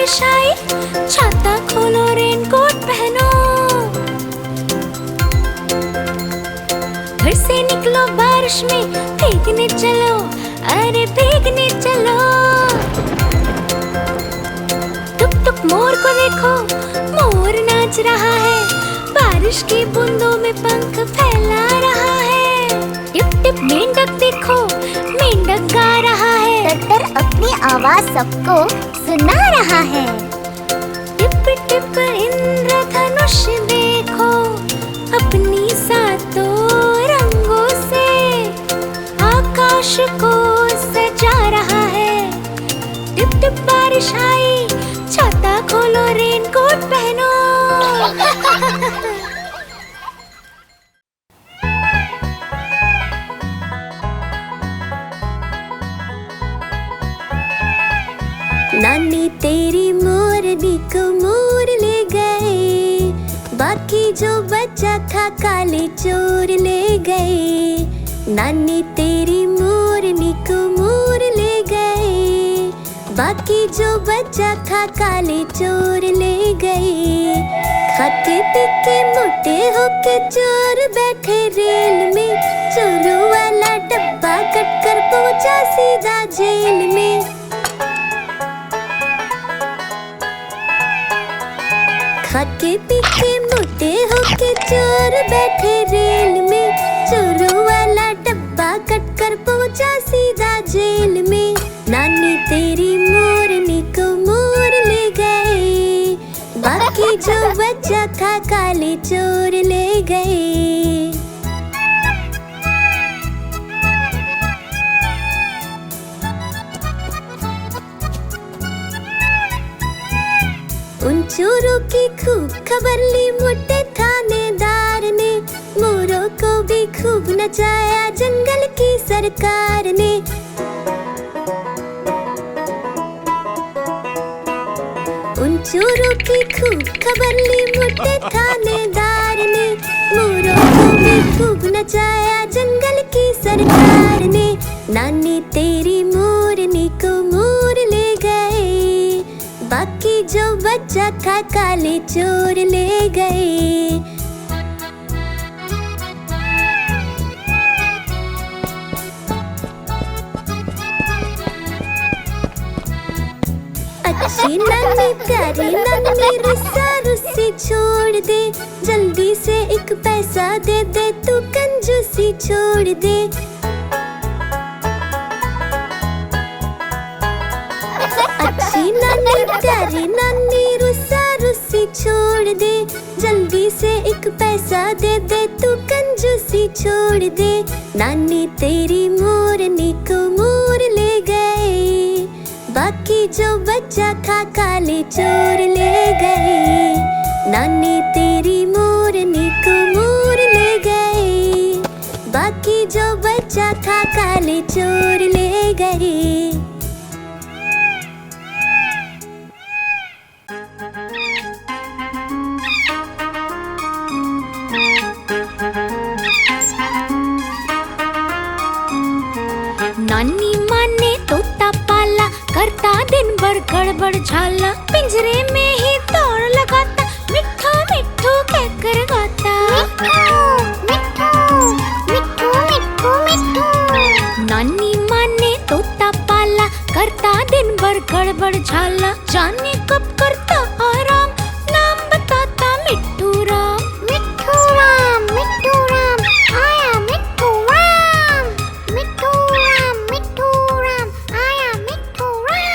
बारिश आई, छाता खोलो रेनकोट पहनो। घर से निकलो बारिश में, भीगने चलो, अरे भीगने चलो। टुक टुक मोर को देखो, मोर नाच रहा है, बारिश की बूंदों में पंख फैला रहा है। टिप टिप मेंढक देखो, मेंढक गा रहा है, टट्टर अपनी आवाज सबको सुना रहा है। टिप टिप इंद्रधनुष देखो, अपनी सातों रंगों से आकाश को सजा रहा है। टिप टिप बारिश आई, छाता खोलो रेनकोट पहनो। नानी तेरी मोरनी को मोर ले गए, बाकी जो बचा था काले चोर ले गए। नानी तेरी मोरनी को मोर ले गए, बाकी जो बचा था काले चोर ले गए। खाते पीके मोटे होके चोर बैठे रेल में, चोरों वाला डब्बा कट कर पहुंचा सीधा जेल में। खाके पीके मोटे होके चोर बैठे रेल में, चोरों वाला डब्बा कट कर पहुंचा सीधा जेल में। नानी तेरी मोरनी को मोर ले गए, बाकी जो बचा था काले चोर ले गए। उन चोरों की खूब खबर ली मोटे थानेदार ने, मोरों को भी खूब नचाया जंगल की सरकार ने। उन चोरों की खूब खबर ली मोटे थानेदार ने, मोरों को भी खूब नचाया जंगल की सरकार ने। नानी तेरी मोरनी को मोर ले गए, बाकी जो बचा था काले चोर ले गए। अच्छी नानी प्यारी नानी रुस्सा रुस्सी छोड़ दे, जल्दी से एक पैसा दे दे, तू कंजूसी छोड़ दे। अच्छी नानी प्यारी नानी रुस्सा रुस्सी छोड़ दे, जल्दी से एक पैसा दे दे, तू कंजूसी छोड़ दे। नानी तेरी मोरनी को मोर ले गए, बाकी जो बचा था काले चोर ले गए। नानी तेरी मोरनी को मोर ले गए, बाकी जो बचा था काले चोर ले गए। नानी माँ ने तोता पाला, करता दिन भर गड़बड़ झाला, पिंजरे में ही दौड़ लगाता, मिट्ठू मिट्ठू कहकर गाता। मिट्ठू मिट्ठू मिट्ठू मिट्ठू। नानी माँ ने तोता पाला, करता दिन भर गड़बड़ झाला, जाने कब करता आराम, नाम बताता मिट्ठू राम। मिट्ठू राम मिट्ठू राम आया मिट्ठू राम, मिट्ठू राम मिट्ठू राम आया मिट्ठू राम।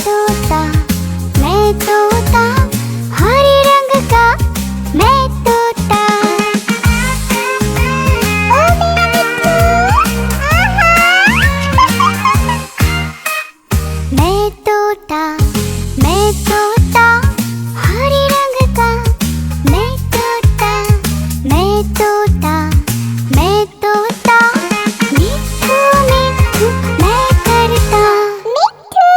तोता, मैं तोता, हरे रंग का मैं तोता। ओ मेरा मिट्ठू, आहा। मैं तोता, हरे रंग का मैं तोता, मैं तोता, मैं तोता। मिट्ठू मिट्ठू मैं करता मिट्ठू।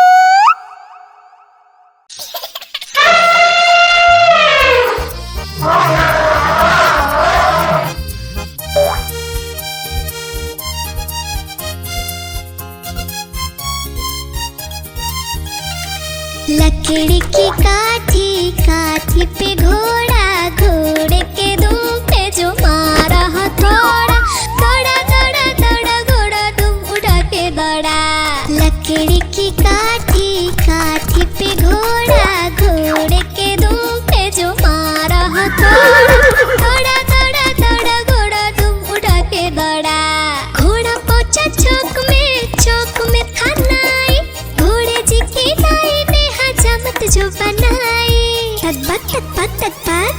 लकड़ी की काठी, काठी पे घोड़ा, घोड़े के दुम पे जो मारा हथौड़ा, दौड़ा दौड़ा दौड़ा घोड़ा दुम उठा के दौड़ा। लकड़ी की काठी, काठी पे घोड़ा, घोड़े के दुम पे जो मारा हथौड़ा, दौड़ा दौड़ा दौड़ा घोड़ा दुम उठा के दौड़ा। घोड़ा पहुंचा चौक में था नाई, घोड़े जी की दाई ने हजामत जो बनाई। तक पक तक पक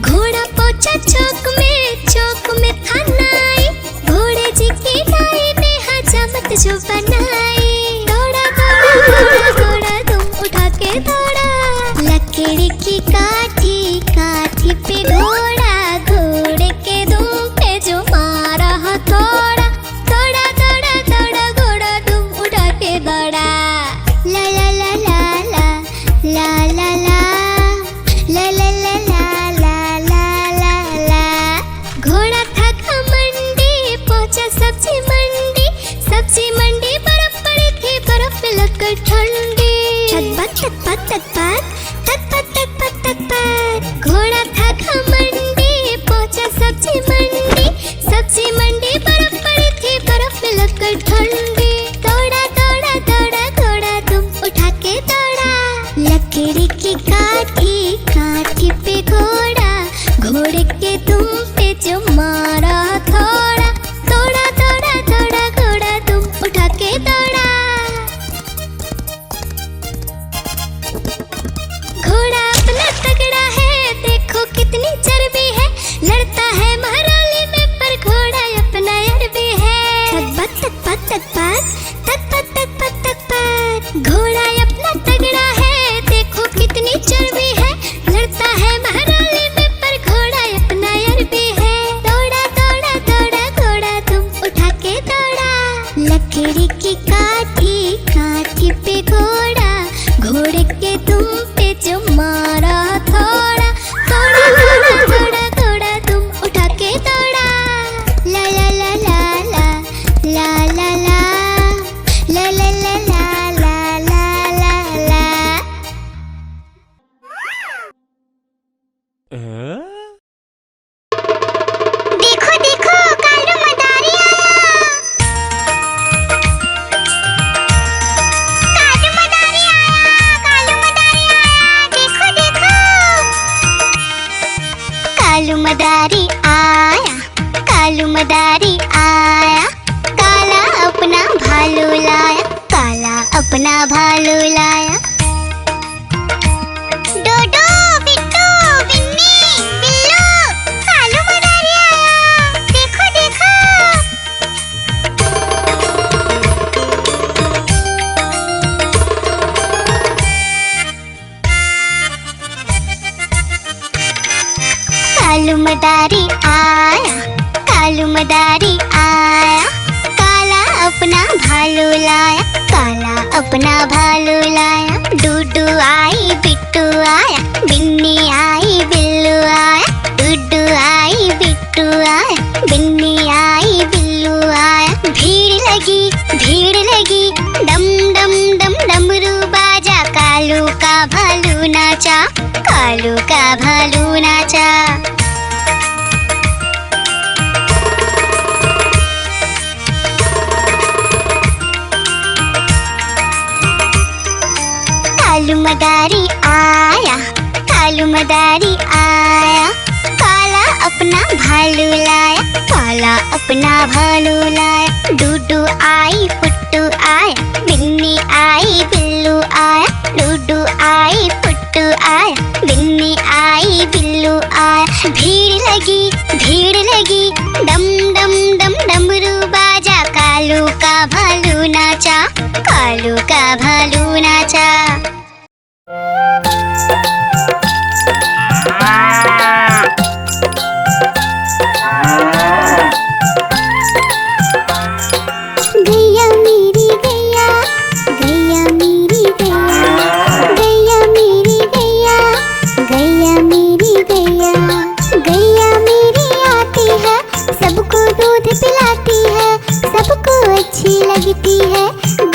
घोड़ा पहुंचा चौक में था नाई, घोड़े जी की दाई ने हजामत जो बनाई। दौड़ा दौड़ा दौड़ा दौड़ा तुम उठा के दौड़ा। लकड़ी की काठी, काठी पे घोड़ा, घोड़े के दुम पे जो मारा हथौड़ा, दौड़ा दौड़ा दौड़ा घोड़ा तुम उठा के दौड़ा। ला ला ला ला ला ला ला ला ला ला ला ला ला ला ला। घोड़ा था घमंडी, पहुंचा सब्जी मंडी, सब्जी मंडी बर्फ पड़ी थी, बर्फ में लगकर ठंडी। तक पक घोड़ा था घमंडी, पहुंचा सब्जी मंडी, सब्जी मंडी बर्फ पड़ी थी, बर्फ में लगकर ठंडी। दौड़ा दौड़ा दौड़ा घोड़ा तुम उठा के दौड़ा। लकड़ी की काठी, काठी पे घोड़ा, घोड़े के तुम पे जो मारा हथौड़ा, दौड़ा दौड़ा दौड़ा घोड़ा तुम उठा के दौड़ा। घोड़ा अपना तगड़ा है, देखो कितनी चर्बी है, लड़ता है महाराली में पर घोड़ा अपना अरबी है। तक पक घोड़ा अपना तगड़ा है, देखो कितनी चर्बी है, लड़ता है महाराली में पर घोड़ा अपना अरबी है। दौड़ा दौड़ा दौड़ा घोड़ा तुम उठा के दौड़ा। लकड़ी की काठी, काठी पे घोड़ा, घोड़े के तुम पे जो मारा हथौड़ा, दौड़ा दौड़ा दौड़ा घोड़ा तुम उठा के दौड़ा। ला ला ला ला ला ला ला ला ला ला ला ला ला ला ला ला। देखो देखो कालू मदारी आया, कालू मदारी आया, कालू मदारी आया, देखो देखो। कालू मदारी आया, कालू मदारी आया, काला अपना भालू लाया, काला अपना भालू लाया। डोडो बिट्टू बिन्नी बिल्लू, कालू मदारी आया, देखो देखो। कालू मदारी आया, कालू मदारी आया, काला अपना भालू लाया, काला अपना भालू लाया। डूडू आई बिट्टू आया, बिन्नी आई बिल्लू आया, डूडू आई बिट्टू आया, बिन्नी आई बिल्लू आया। भीड़ लगी डम डम डम डमरू बाजा, कालू का भालू नाचा, कालू का भालू नाचा। कालू मदारी आया, कालू मदारी आया, काला अपना भालू लाया, काला अपना भालू लाया। डूडू आई पुट्टू आया, बिन्नी आई पुट्टू आया, बिन्नी आई बिल्लू आया। भीड़ लगी डम डम डम डमरू बाजा। कालू का भालू नाचा, कालू का भालू नाचा। गैया मेरी गैया, गैया मेरी गैया, गैया मेरी गैया, गैया मेरी गैया। गैया मेरी आती है, सबको दूध पिलाती है, सबको अच्छी लगती है,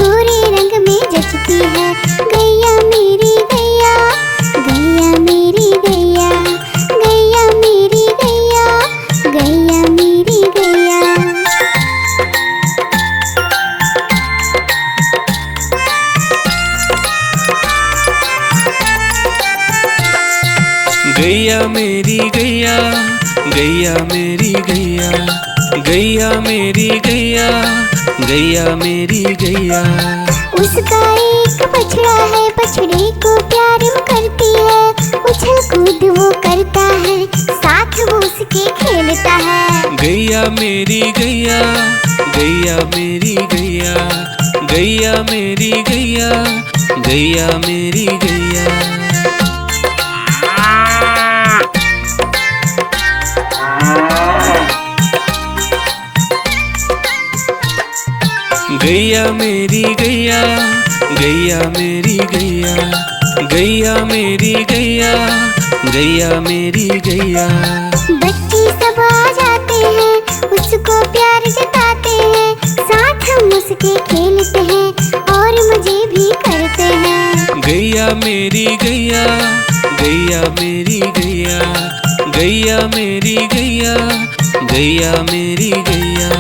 गोरे रंग में जचती है। गैया मेरी गैया, गैया मेरी गैया, गैया मेरी गैया, गैया मेरी गैया। गैया मेरी गैया, गैया मेरी गैया, गैया मेरी गैया, गैया मेरी गैया। उसका एक बछड़ा है, बछड़े को प्यार वो करती है, उछल कूद वो करता है, साथ वो उसके खेलता है। गैया मेरी गैया, गैया मेरी गैया, गैया मेरी गैया, गैया मेरी गैया। गैया मेरी गैया, गैया मेरी गैया, गैया मेरी गैया, गैया मेरी गैया। बच्चे सब आ जाते हैं, उसको प्यार जताते हैं, साथ हम उसके खेलते हैं और मजे भी करते हैं। गैया मेरी गैया, गैया मेरी गैया, गैया मेरी गैया, गैया मेरी गैया।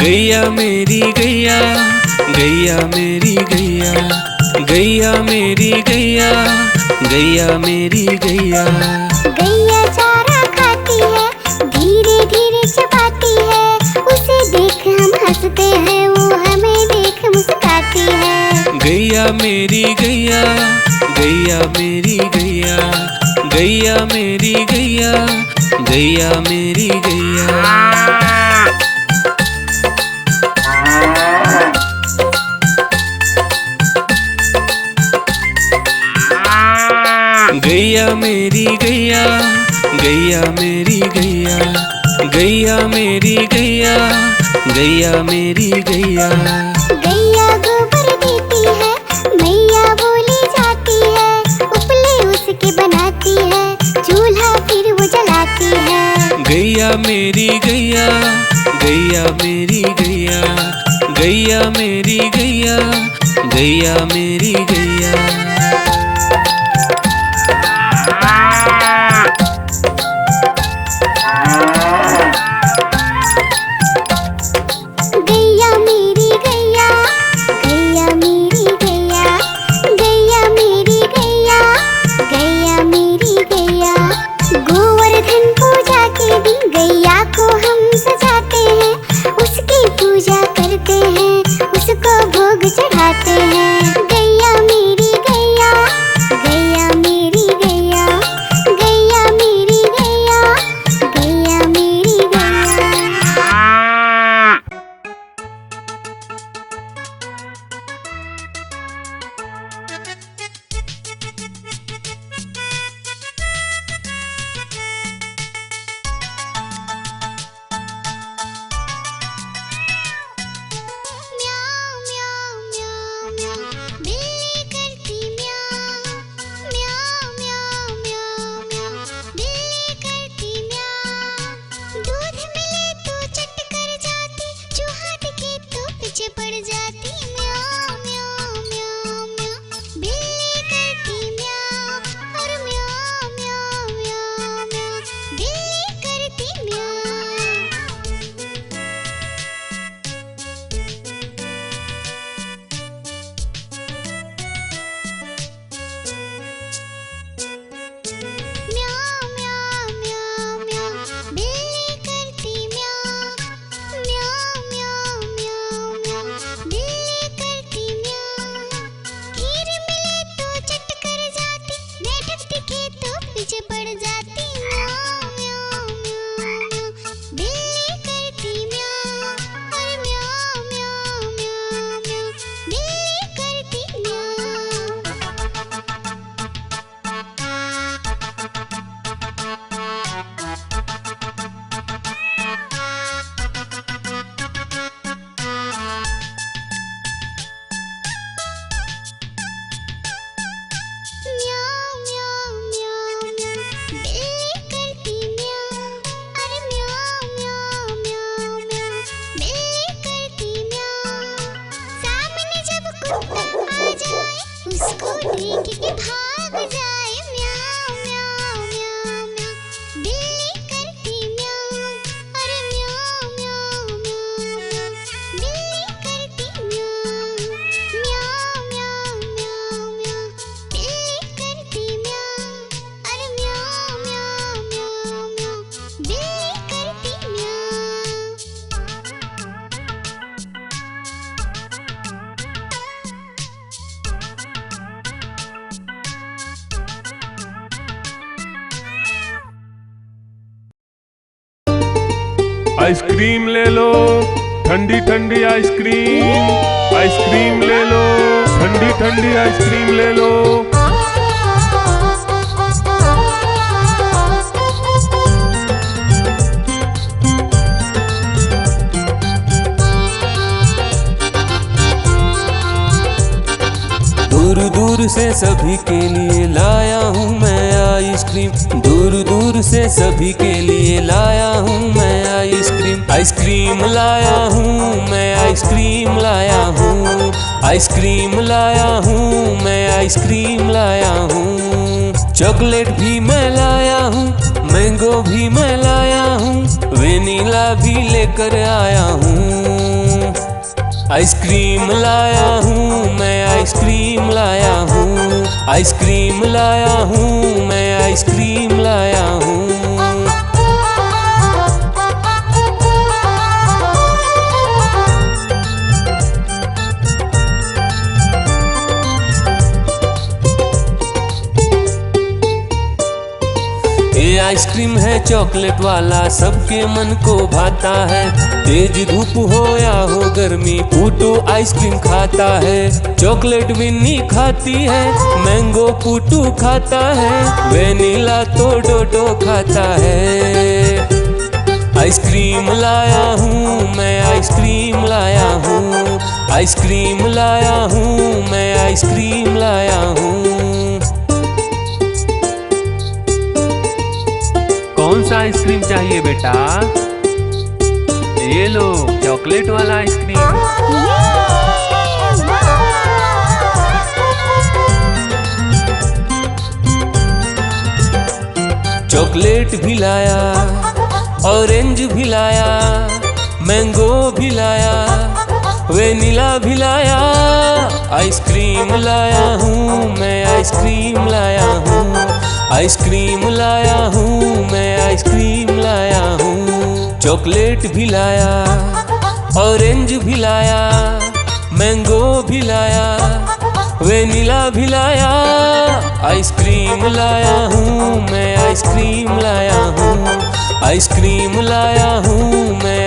गैया मेरी गैया, गैया मेरी गैया, गैया मेरी गैया, गैया मेरी गैया। गैया चारा खाती है, धीरे धीरे चबाती है, उसे देख हम हंसते हैं, वो हमें देख मुस्कुराती है। गैया मेरी गैया, गैया मेरी गैया, गैया मेरी गैया, गैया मेरी गैया। गैया मेरी गैया, गैया मेरी गैया, गैया मेरी गैया, गैया मेरी गैया। गैया गोबर देती है, मैया बोली जाती है, उपले उसके बनाती है, चूल्हा फिर वो जलाती है। गैया मेरी गैया, गैया मेरी गैया, गैया मेरी गैया, गैया मेरी गैया। गैया मेरी गैया, गैया मेरी गैया, गैया मेरी गैया, गैया मेरी गैया। गोवर्धन पूजा के दिन गैया को हम सजाते हैं, उसकी पूजा करते हैं, उसको भोग चढ़ाते हैं। गैया मेरी गैया, गैया आइसक्रीम ले लो, ठंडी ठंडी आइसक्रीम। आइसक्रीम ले लो, ठंडी ठंडी आइसक्रीम ले लो। दूर दूर से सभी के लिए लाया हूँ मैं आइसक्रीम। दूर दूर से सभी के लिए लाया हूँ मैं आइसक्रीम। आइसक्रीम लाया हूँ मैं, आइसक्रीम लाया हूँ। आइसक्रीम लाया हूँ मैं, आइसक्रीम लाया हूँ। चॉकलेट भी मैं लाया हूँ, मैंगो भी मैं लाया हूँ, वेनिला भी लेकर आया हूँ। आइसक्रीम लाया हूँ मैं, आइसक्रीम लाया हूँ। आइसक्रीम लाया हूँ मैं, आइसक्रीम लाया हूँ। ये आइसक्रीम है चॉकलेट वाला, सबके मन को भाता है। तेज धूप हो या हो गर्मी, पूटू आइसक्रीम खाता है। चॉकलेट विन्नी खाती है, मैंगो पूटू खाता है, वेनिला तो डोडो खाता है। आइसक्रीम लाया हूँ मैं, आइसक्रीम लाया हूँ। आइसक्रीम लाया हूँ मैं, आइसक्रीम लाया हूँ। कौन सा आइसक्रीम चाहिए बेटा? ये लो चॉकलेट वाला आइसक्रीम। चॉकलेट भी लाया, ऑरेंज भी लाया, मैंगो भी लाया, वेनिला भी लाया। आइसक्रीम लाया हूँ मैं, आइसक्रीम लाया हूँ। आइसक्रीम लाया हूँ मैं, आइसक्रीम लाया हूँ। चॉकलेट भी लाया, ऑरेंज भी लाया, मैंगो भी लाया, वेनिला भी लाया। आइसक्रीम लाया हूँ मैं, आइसक्रीम लाया हूँ। आइसक्रीम लाया हूँ मैं,